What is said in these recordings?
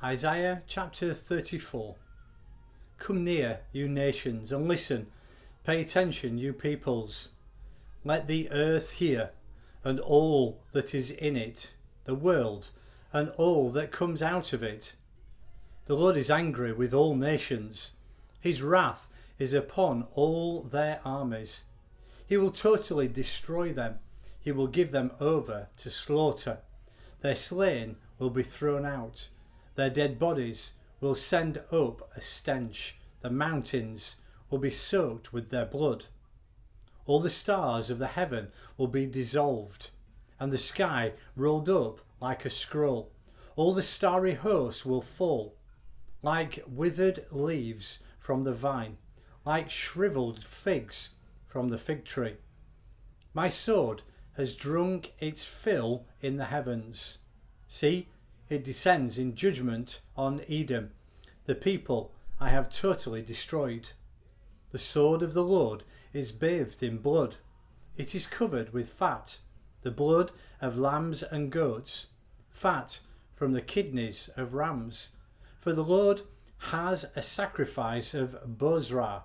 Isaiah chapter 34. Come near, you nations, and listen. Pay attention, you peoples. Let the earth hear, and all that is in it, the world, and all that comes out of it. The Lord is angry with all nations. His wrath is upon all their armies. He will totally destroy them. He will give them over to slaughter. Their slain will be thrown out. Their dead bodies will send up a stench. The mountains will be soaked with their blood. All the stars of the heaven will be dissolved, and the sky rolled up like a scroll. All the starry hosts will fall, like withered leaves from the vine, like shriveled figs from the fig tree. My sword has drunk its fill in the heavens. See, it descends in judgment on Edom, the people I have totally destroyed. The sword of the Lord is bathed in blood. It is covered with fat, the blood of lambs and goats, fat from the kidneys of rams. For the Lord has a sacrifice of Bozrah,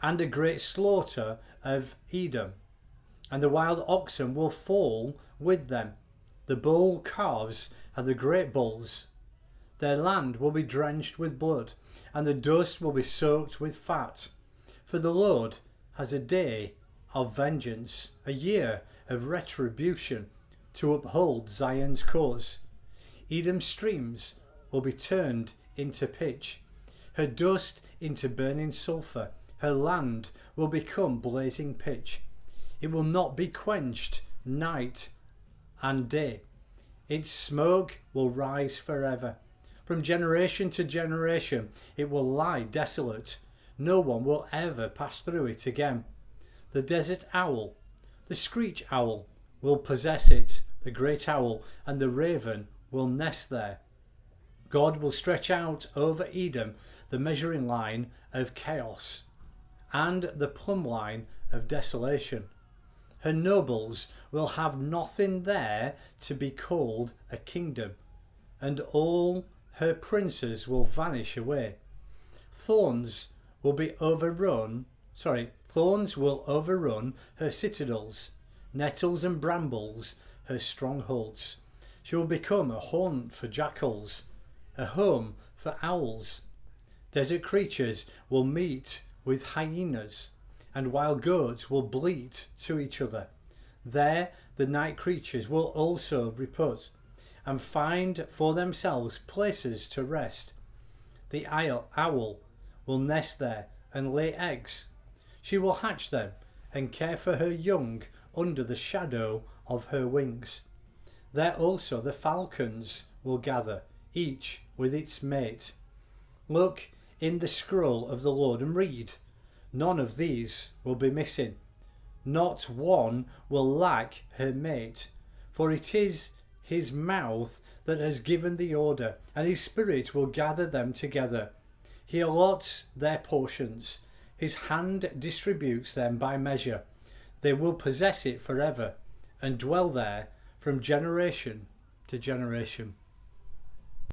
and a great slaughter of Edom, and the wild oxen will fall with them, the bull calves and the great bulls. Their land will be drenched with blood, and the dust will be soaked with fat. For the Lord has a day of vengeance, a year of retribution, to uphold Zion's cause. Edom's streams will be turned into pitch, her dust into burning sulfur. Her land will become blazing pitch. It will not be quenched night and day. Its smoke will rise forever. From generation to generation it will lie desolate. No one will ever pass through it again. The desert owl, the screech owl, will possess it. The great owl and the raven will nest there. God will stretch out over Edom the measuring line of chaos and the plumb line of desolation. Her nobles will have nothing there to be called a kingdom, and all her princes will vanish away. Thorns will overrun her citadels, nettles and brambles her strongholds. She will become a haunt for jackals, a home for owls. Desert creatures will meet with hyenas, and wild goats will bleat to each other. There the night creatures will also repose, and find for themselves places to rest. The owl will nest there and lay eggs. She will hatch them and care for her young under the shadow of her wings. There also the falcons will gather, each with its mate. Look in the scroll of the Lord and read. None of these will be missing. Not one will lack her mate, for it is his mouth that has given the order, and his spirit will gather them together. He allots their portions. His hand distributes them by measure. They will possess it forever and dwell there from generation to generation.